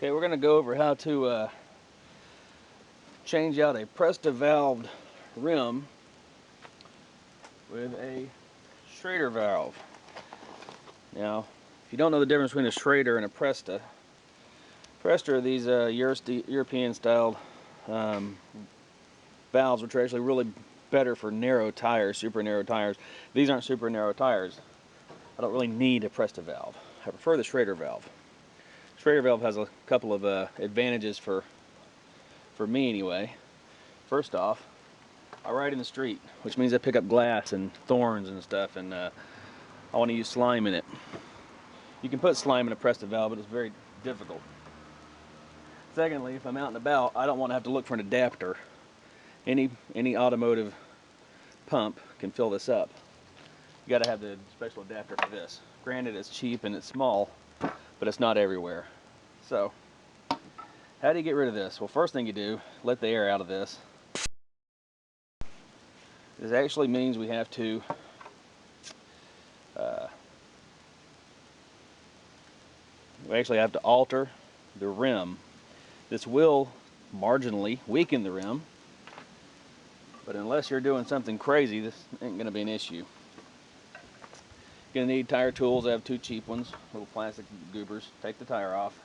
Okay, we're going to go over how to change out a Presta valved rim with a Schrader valve. Now, if you don't know the difference between a Schrader and a Presta are these European styled valves, which are actually really better for narrow tires, super narrow tires. These aren't super narrow tires. I don't really need a Presta valve. I prefer the Schrader valve. Schrader valve has a couple of advantages for me anyway. First off, I ride in the street, which means I pick up glass and thorns and stuff, and I want to use slime in it. You can put slime in a Presta valve, but it's very difficult. Secondly, if I'm out and about, I don't want to have to look for an adapter. Any automotive pump can fill this up. You got to have the special adapter for this. Granted, it's cheap and it's small, but it's not everywhere. So, how do you get rid of this? Well, first thing you do, let the air out of this. This actually means we have to alter the rim. This will marginally weaken the rim, but unless you're doing something crazy, this ain't going to be an issue. You're going to need tire tools. I have two cheap ones, little plastic goobers. Take the tire off.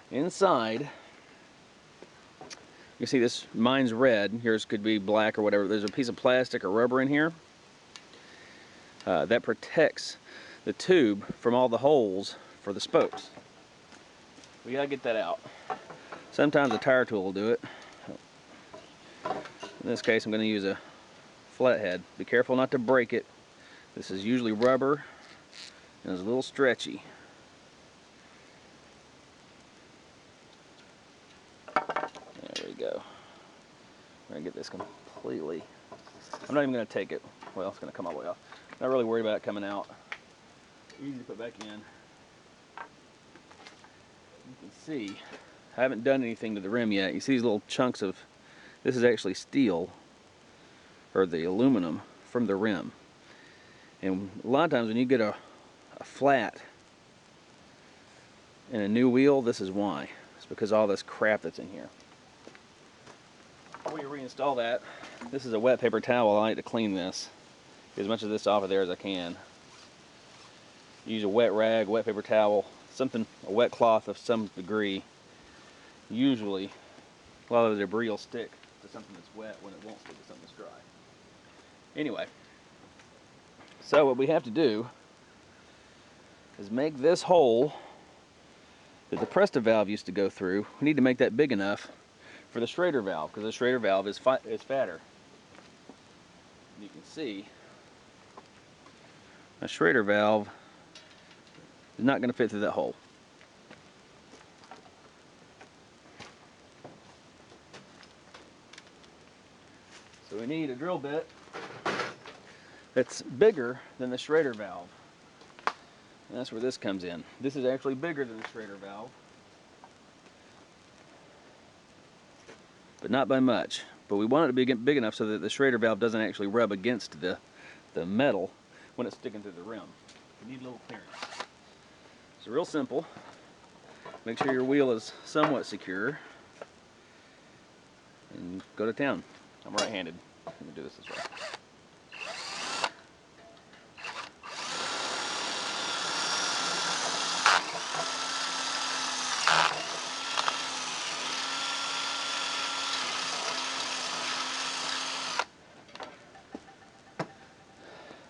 Inside, you see this, mine's red, yours could be black or whatever. There's a piece of plastic or rubber in here that protects the tube from all the holes for the spokes. We gotta get that out. Sometimes a tire tool will do it. In this case, I'm going to use a flathead. Be careful not to break it. This is usually rubber and it's a little stretchy. There we go. We're going to get this completely. I'm not even going to take it. Well, it's going to come all the way off. Not really worried about it coming out. Easy to put back in. You can see I haven't done anything to the rim yet. You see these little chunks of, this is actually steel, or the aluminum from the rim. And a lot of times when you get a flat in a new wheel, this is why. It's because of all this crap that's in here. Before you reinstall that, this is a wet paper towel. I like to clean this. Get as much of this off of there as I can. Use a wet rag, wet paper towel, something, a wet cloth of some degree. Usually, a lot of the debris will stick to something that's wet when it won't stick to something that's dry. Anyway, so what we have to do is make this hole that the Presta valve used to go through. We need to make that big enough for the Schrader valve, because the Schrader valve is fatter. And you can see a Schrader valve is not going to fit through that hole. So we need a drill bit that's bigger than the Schrader valve. And that's where this comes in. This is actually bigger than the Schrader valve, but not by much. But we want it to be big enough so that the Schrader valve doesn't actually rub against the metal when it's sticking through the rim. You need a little clearance. So real simple. Make sure your wheel is somewhat secure and go to town. I'm right-handed. Let me do this way.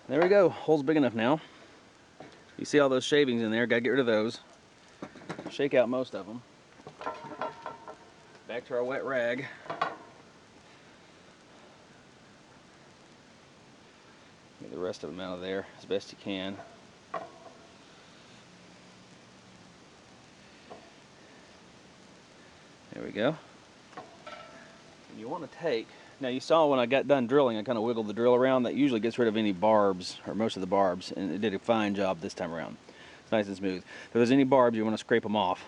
There we go. Hole's big enough now. You see all those shavings in there. Gotta get rid of those. Shake out most of them. Back to our wet rag. Get the rest of them out of there as best you can. There we go. And you want to take, now you saw when I got done drilling, I kind of wiggled the drill around. That usually gets rid of any barbs, or most of the barbs, and it did a fine job this time around. It's nice and smooth. If there's any barbs, you want to scrape them off.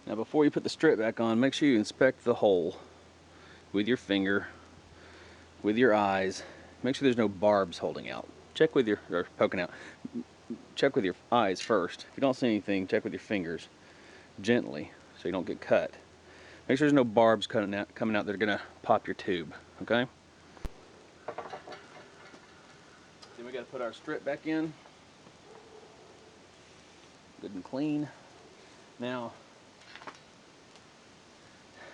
Now before you put the strip back on, make sure you inspect the hole with your finger with your eyes. Make sure there's no barbs holding out. Check with your, or poking out. Check with your eyes first. If you don't see anything, check with your fingers gently so you don't get cut. Make sure there's no barbs coming out that are gonna pop your tube, okay? Then we gotta put our strip back in. Good and clean. Now,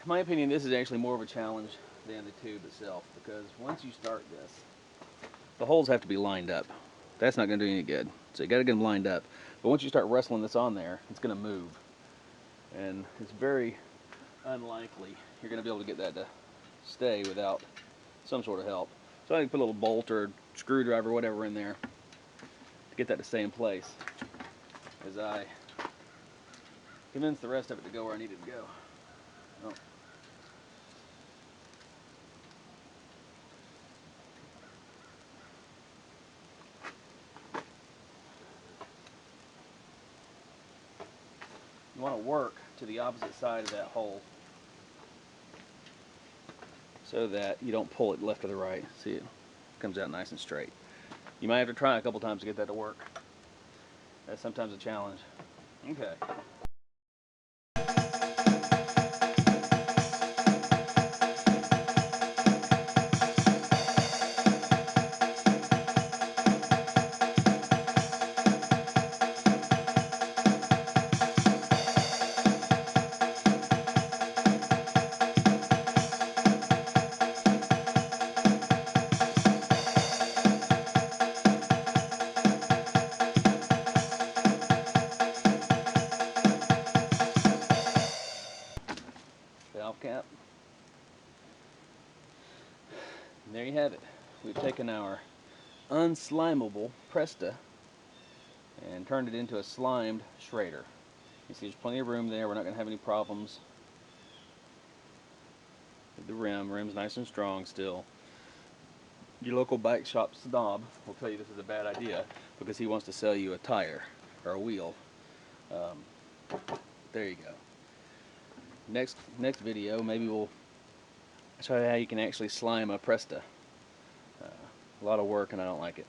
in my opinion, this is actually more of a challenge than the tube itself, because once you start this, the holes have to be lined up. That's not going to do any good. So you got to get them lined up. But once you start wrestling this on there, it's going to move. And it's very unlikely you're going to be able to get that to stay without some sort of help. So I can put a little bolt or screwdriver or whatever in there to get that to stay in place as I convince the rest of it to go where I need it to go. Oh. You want to work to the opposite side of that hole so that you don't pull it left or the right. See, it comes out nice and straight. You might have to try a couple times to get that to work. That's sometimes a challenge. Okay. Valve cap. And there you have it. We've taken our unslimable Presta and turned it into a slimed Schrader. You see there's plenty of room there. We're not going to have any problems with the rim. Rim's nice and strong still. Your local bike shop snob will tell you this is a bad idea because he wants to sell you a tire or a wheel. There you go. Next video, maybe we'll show you how you can actually slime a Presta. A lot of work, and I don't like it.